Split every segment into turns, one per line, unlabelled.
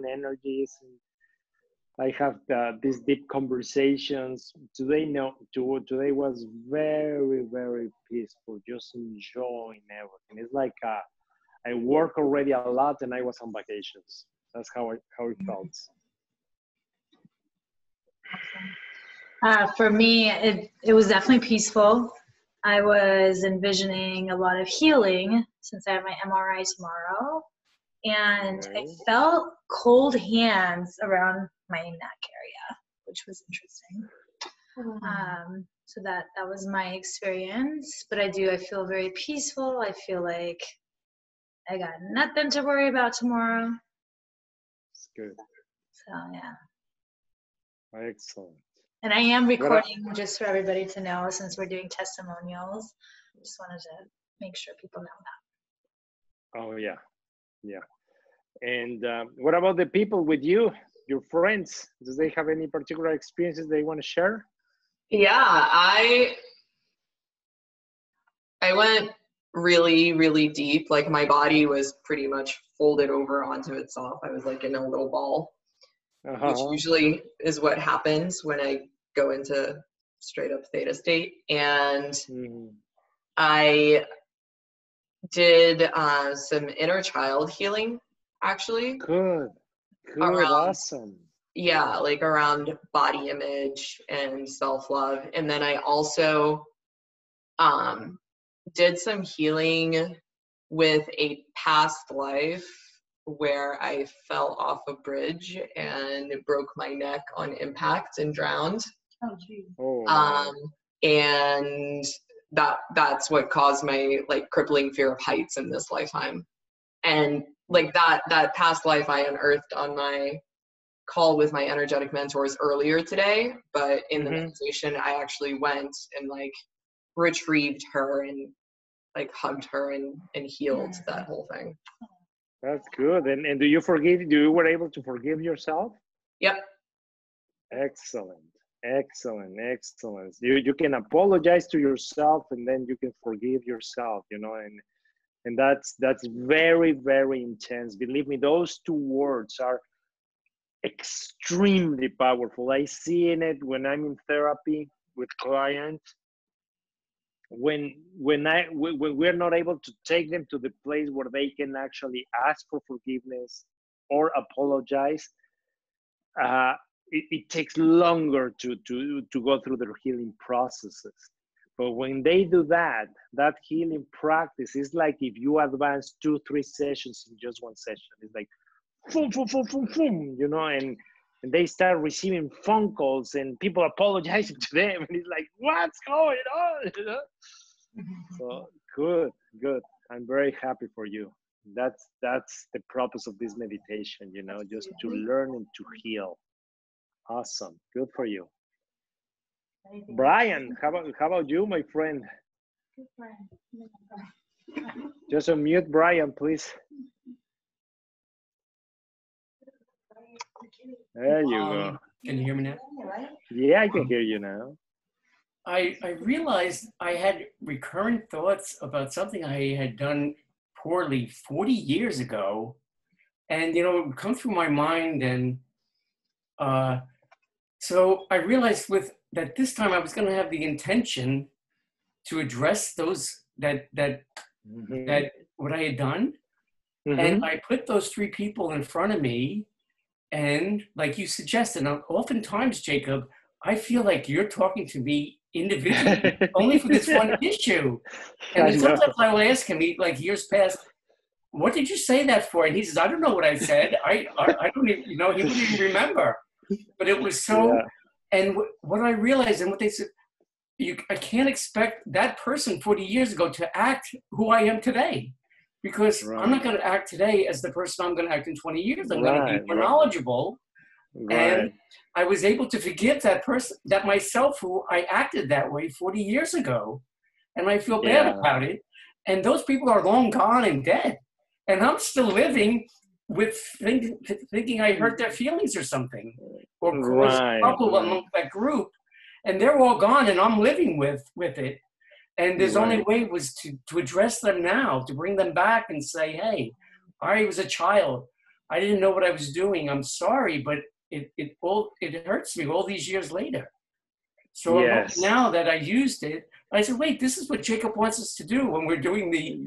energies. And I have these deep conversations. Today was very, very peaceful, just enjoying everything. It's like I work already a lot and I was on vacations. That's how it felt.
For me, it was definitely peaceful. I was envisioning a lot of healing since I have my MRI tomorrow. And I felt cold hands around my neck area, which was interesting. So that was my experience. But I feel very peaceful. I feel like I got nothing to worry about tomorrow.
It's good.
So, yeah.
Excellent.
And I am recording just for everybody to know, since we're doing testimonials. Just wanted to make sure people know that.
Oh, yeah. Yeah. And what about the people with you, your friends? Do they have any particular experiences they want to share?
Yeah, I went really, really deep. Like my body was pretty much folded over onto itself. I was like in a little ball, which usually is what happens when I go into straight up theta state. And I did some inner child healing, actually.
Good, awesome.
Yeah, like around body image and self-love. And then I also did some healing with a past life where I fell off a bridge and broke my neck on impact and drowned.
Oh, geez.
And that's what caused my like crippling fear of heights in this lifetime. And like that past life I unearthed on my call with my energetic mentors earlier today, but in the meditation I actually went and like retrieved her and like hugged her and healed that whole thing.
That's good. And do you were able to forgive yourself?
Yep.
Excellent. You can apologize to yourself and then you can forgive yourself, and that's very, very intense. Believe me, those two words are extremely powerful. I see in it when I'm in therapy with clients. When we're not able to take them to the place where they can actually ask for forgiveness or apologize, it takes longer to go through their healing processes. But when they do that healing practice is like if you advance 2-3 sessions in just one session. It's like boom, and they start receiving phone calls and people apologizing to them, and it's like, what's going on? So good. I'm very happy for you. That's the purpose of this meditation, just to learn and to heal. Awesome. Good for you. Brian, how about you, my friend?
Good friend.
Just unmute Brian, please. There you go.
Can you hear me now?
Yeah, I can hear you now.
I realized I had recurrent thoughts about something I had done poorly 40 years ago. And, it would come through my mind. And so I realized that this time I was going to have the intention to address that what I had done. And I put those 3 people in front of me. And like you suggested, oftentimes, Jacob, I feel like you're talking to me individually, only for this one issue. And then sometimes I will ask him, like years past, what did you say that for? And he says, I don't know what I said. I don't even, he wouldn't even remember. But it was so, and what I realized and what they said, I can't expect that person 40 years ago to act who I am today. Because I'm not going to act today as the person I'm going to act in 20 years. I'm going to be more knowledgeable. And I was able to forgive that person, that myself who I acted that way 40 years ago. And I feel bad about it. And those people are long gone and dead. And I'm still living with thinking I hurt their feelings or something. Or caused trouble among that group. And they're all gone and I'm living with it. And there's only way was to address them now, to bring them back and say, hey, I was a child. I didn't know what I was doing. I'm sorry, but it hurts me all these years later. So
Yes.
now that I used it, I said, wait, this is what Jacob wants us to do when we're doing the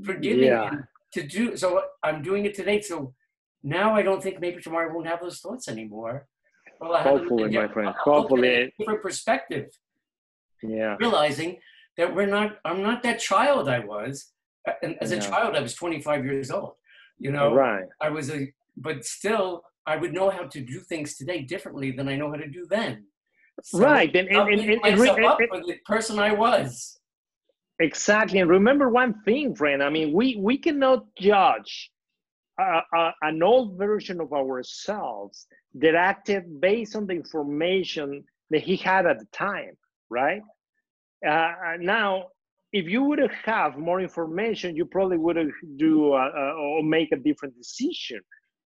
forgiving.
Yeah.
And to do, so I'm doing it today. So now I don't think maybe tomorrow I won't have those thoughts anymore. Well, I
Hopefully, my friend. Hopefully.
A different perspective.
Yeah.
Realizing that I'm not that child I was. And as a child, I was 25 years old. You know,
right.
But still, I would know how to do things today differently than I know how to do then. So
right. And
myself up for the person I was.
Exactly. And remember one thing, friend. I mean, we cannot judge an old version of ourselves that acted based on the information that he had at the time, right? Now, if you would have more information, you probably would do or make a different decision.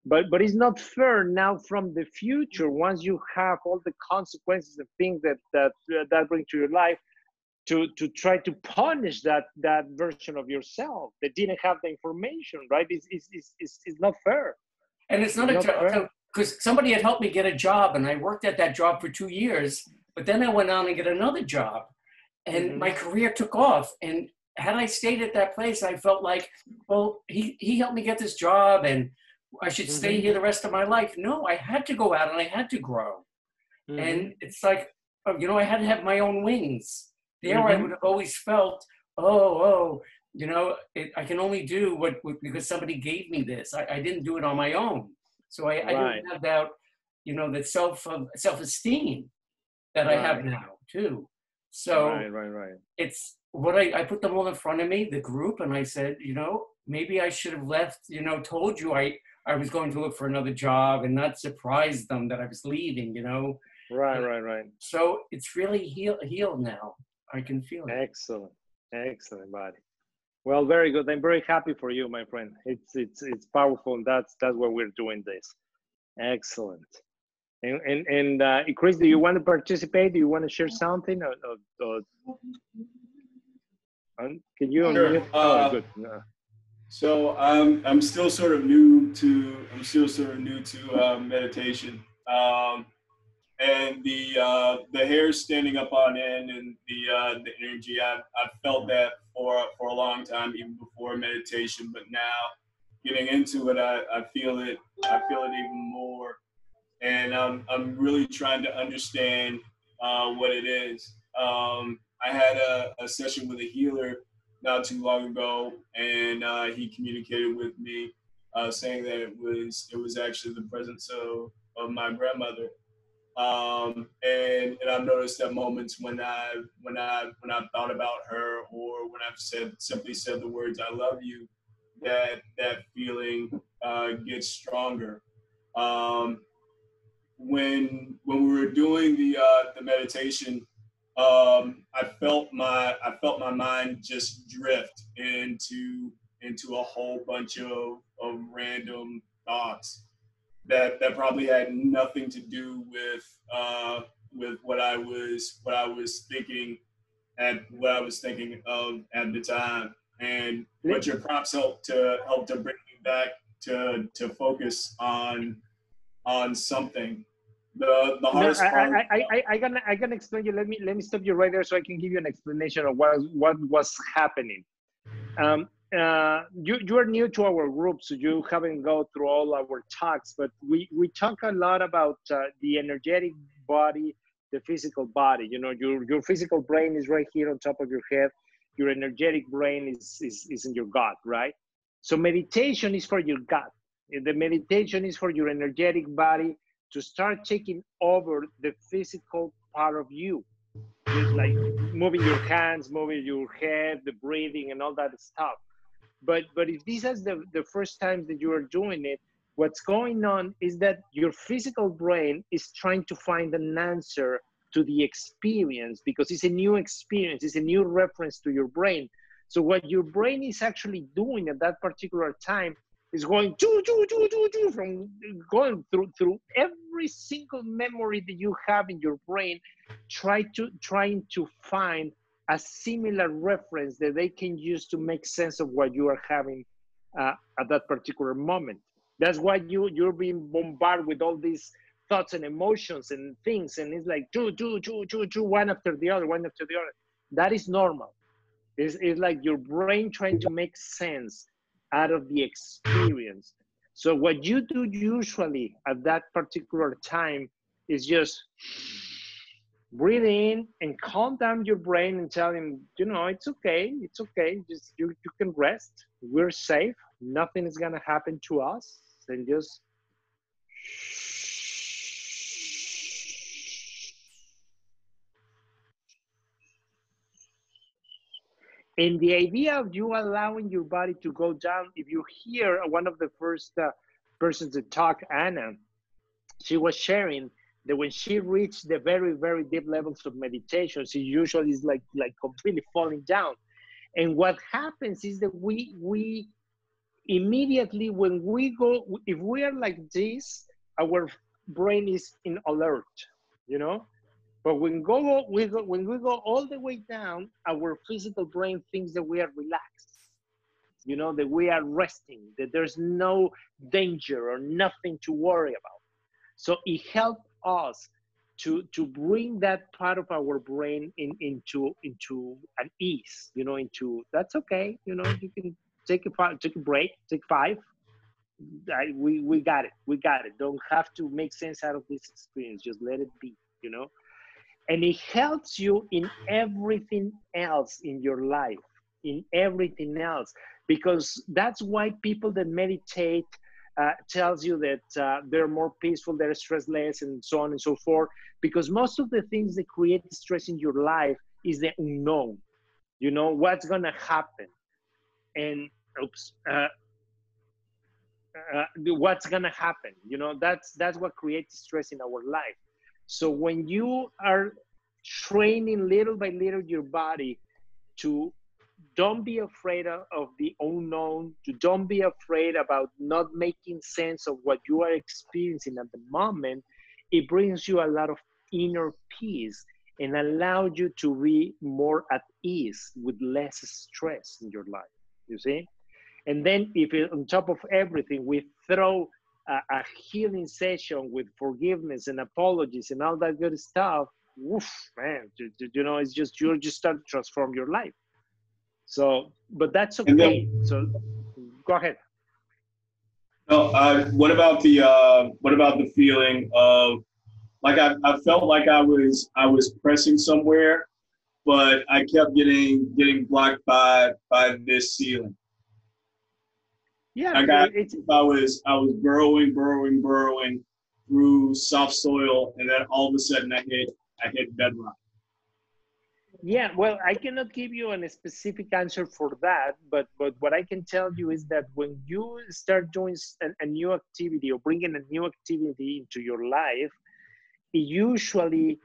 But it's not fair now from the future, once you have all the consequences and things that bring to your life, to try to punish that version of yourself that didn't have the information, right? It's not fair.
And it's not because somebody had helped me get a job, and I worked at that job for 2 years, but then I went on and get another job, and my career took off. And had I stayed at that place, I felt like, well, he helped me get this job, and I should stay here the rest of my life. No, I had to go out and I had to grow. And it's like, you know, I had to have my own wings. There I would have always felt, you know, I can only do what because somebody gave me this. I didn't do it on my own. So I didn't have that, you know, that self-esteem that I have now too. So it's what I put them all in front of me, the group, and I said, you know, maybe I should have left, you know, told you I was going to look for another job and not surprise them that I was leaving, you know.
Right.
So it's really healed now. I can feel it.
Excellent, buddy. Well, very good. I'm very happy for you, my friend. It's powerful, and that's why we're doing this. Excellent. And Chris, do you want to participate? Do you want to share something? Or can you?
Sure.
Good.
So I'm still sort of new to meditation. And the hair standing up on end and the energy, I've felt that for a long time, even before meditation. But now, getting into it, I feel it even more, and I'm really trying to understand what it is. I had a session with a healer not too long ago, and he communicated with me, saying that it was actually the presence of my grandmother. And I've noticed that moments when I've thought about her, or when I've simply said the words "I love you," that feeling gets stronger. When we were doing the meditation, I felt my mind just drift into a whole bunch of random thoughts that probably had nothing to do with what I was thinking of at the time. And but your prompts help to bring me back to focus on something. The hardest part.
I can explain you. Let me stop you right there so I can give you an explanation of what was happening. You are new to our group, so you haven't gone through all our talks, but we talk a lot about the energetic body, the physical body. You know, your physical brain is right here on top of your head. Your energetic brain is in your gut, right? So meditation is for your gut. The meditation is for your energetic body to start taking over the physical part of you. It's like moving your hands, moving your head, the breathing, and all that stuff. But if this is the first time that you are doing it, what's going on is that your physical brain is trying to find an answer to the experience, because it's a new experience, it's a new reference to your brain. So what your brain is actually doing at that particular time is going from going through every single memory that you have in your brain, trying to find a similar reference that they can use to make sense of what you are having at that particular moment. That's why you're being bombarded with all these thoughts and emotions and things, and it's like two, one after the other, one after the other. That is normal. It's like your brain trying to make sense out of the experience. So what you do usually at that particular time is just breathe in and calm down your brain and tell him, you know, it's okay, just you can rest, we're safe, nothing is gonna happen to us, and just and the idea of you allowing your body to go down, if you hear one of the first persons to talk, Anna, she was sharing that when she reached the very, very deep levels of meditation, she usually is like completely falling down. And what happens is that we immediately, when we go, if we are like this, our brain is in alert, you know? But when we go all the way down, our physical brain thinks that we are relaxed, you know, that we are resting, that there's no danger or nothing to worry about. So it helped us to bring that part of our brain into an ease, you know, into that's okay, you know, you can take a break, take 5. We got it. Don't have to make sense out of this experience. Just let it be, you know. And it helps you in everything else in your life, because that's why people that meditate tells you that they're more peaceful, they're stress less, and so on and so forth, because most of the things that create stress in your life is the unknown, you know, what's gonna happen, and what's gonna happen, you know, that's what creates stress in our life. So when you are training little by little your body to don't be afraid of the unknown, to don't be afraid about not making sense of what you are experiencing at the moment, it brings you a lot of inner peace and allows you to be more at ease with less stress in your life, you see? And then if on top of everything, we throw a healing session with forgiveness and apologies and all that good stuff, woof, man, you know, it's just, you're just starting to transform your life. So, but that's okay. So go ahead.
No, what about the feeling of, like, I felt like I was pressing somewhere, but I kept getting blocked by this ceiling.
Yeah,
I was burrowing through soft soil, and then all of a sudden I hit bedrock.
Yeah, well, I cannot give you a specific answer for that, but what I can tell you is that when you start doing a new activity or bringing a new activity into your life, usually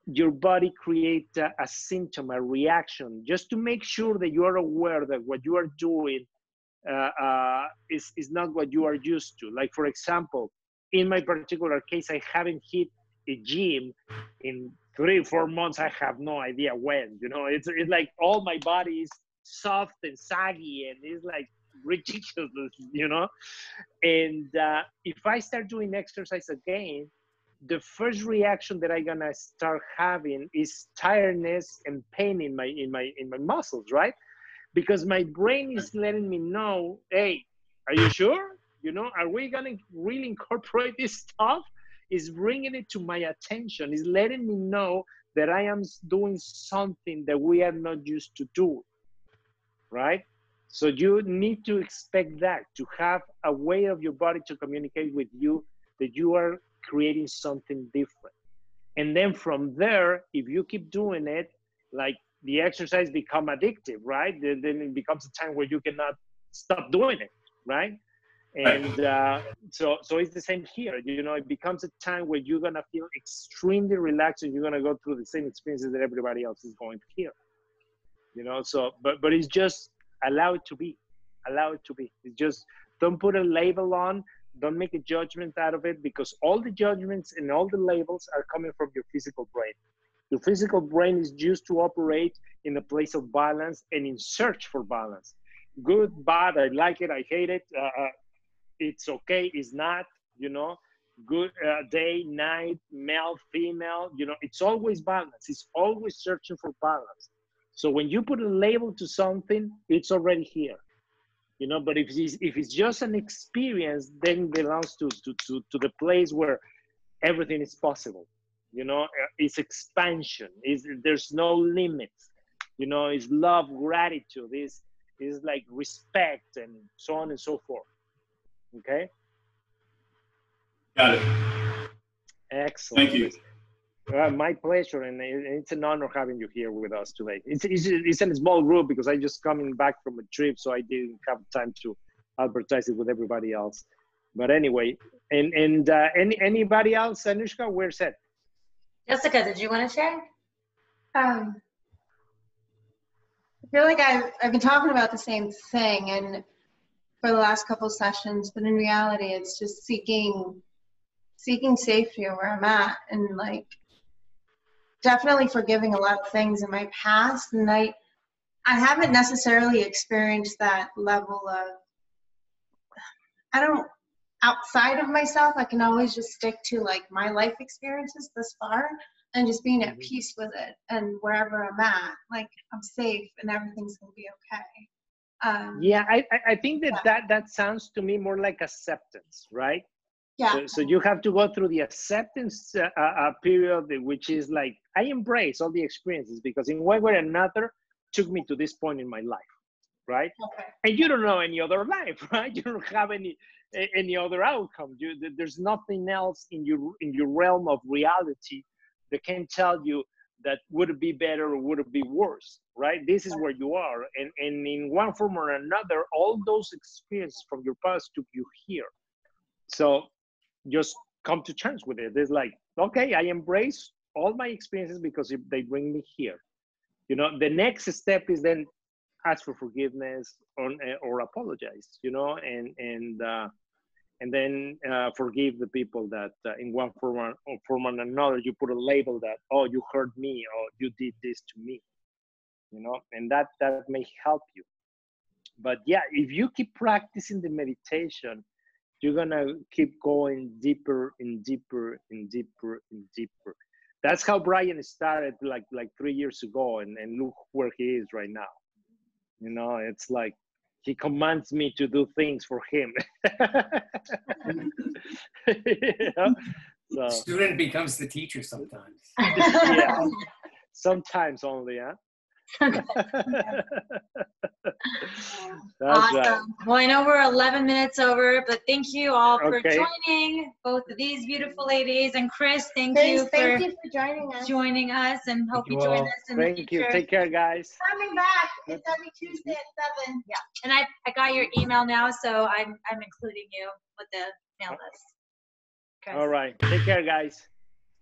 your body creates a symptom, a reaction, just to make sure that you are aware that what you are doing is not what you are used to. Like, for example, in my particular case, I haven't hit a gym in 3 or 4 months. I have no idea when, you know, it's like all my body is soft and saggy and it's like ridiculous, you know. And if I start doing exercise again, the first reaction that I'm gonna start having is tiredness and pain in my muscles, right? Because my brain is letting me know, hey, are you sure? You know, are we gonna really incorporate this stuff? Is bringing it to my attention, is letting me know that I am doing something that we are not used to do, right? So you need to expect that, to have a way of your body to communicate with you that you are creating something different. And then from there, if you keep doing it, like the exercise become addictive, right? Then it becomes a time where you cannot stop doing it, right? And so it's the same here. You know, it becomes a time where you're gonna feel extremely relaxed and you're gonna go through the same experiences that everybody else is going through. You know, so but it's just allow it to be. It's just don't put a label on. Don't make a judgment out of it, because all the judgments and all the labels are coming from your physical brain. Your physical brain is used to operate in a place of balance and in search for balance. Good, bad, I like it, I hate it. it's okay, it's not, you know, good, day, night, male, female, you know, it's always balance. It's always searching for balance. So when you put a label to something, it's already here, you know. But if it's just an experience, then it belongs to the place where everything is possible, you know. It's expansion, there's no limits, you know. It's love, gratitude, is like respect, and so on and so forth. Okay.
Got it.
Excellent.
Thank you.
My pleasure, and it's an honor having you here with us today. It's in a small group because I just coming back from a trip, so I didn't have time to advertise it with everybody else. But anyway, and anybody else, Anuschka, where's it?
Jessica, did you want to share?
I feel like I've been talking about the same thing and for the last couple sessions, but in reality, it's just seeking safety where I'm at, and like definitely forgiving a lot of things in my past. And I haven't necessarily experienced that level of, outside of myself. I can always just stick to like my life experiences thus far and just being at peace with it, and wherever I'm at, like I'm safe and everything's gonna be okay.
Yeah, I think that sounds to me more like acceptance, right?
Yeah.
So you have to go through the acceptance period, which is like, I embrace all the experiences because in one way or another took me to this point in my life, right?
Okay.
And you don't know any other life, right? You don't have any other outcome. There's nothing else in your realm of reality that can tell you that would it be better or would it be worse, right? This is where you are, and in one form or another, all those experiences from your past took you here. So just come to terms with it. It's like, okay, I embrace all my experiences because they bring me here. You know, the next step is then ask for forgiveness or apologize, you know, and then forgive the people that in one form or another you put a label that, oh, you hurt me or you did this to me, you know, and that may help you. But yeah, if you keep practicing the meditation, you're gonna keep going deeper and deeper and deeper and deeper. That's how Brian started like 3 years ago, and look where he is right now. You know, it's like he commands me to do things for him. You know? So,
the student becomes the teacher sometimes.
yeah, sometimes only, huh? That's
Awesome.
right.
Well, I know we're 11 minutes over, but thank you all for joining, both of these beautiful ladies. And Chris, thank you for joining us, and hope you join us in the future.
Thank you. Take care, guys.
Coming back. It's every Tuesday at 7.
Yeah. And I got your email now, so I'm including you with the mail list. Chris.
All right. Take care, guys.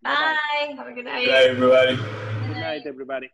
Bye. Have a good night.
Good night, everybody.
Good night, everybody.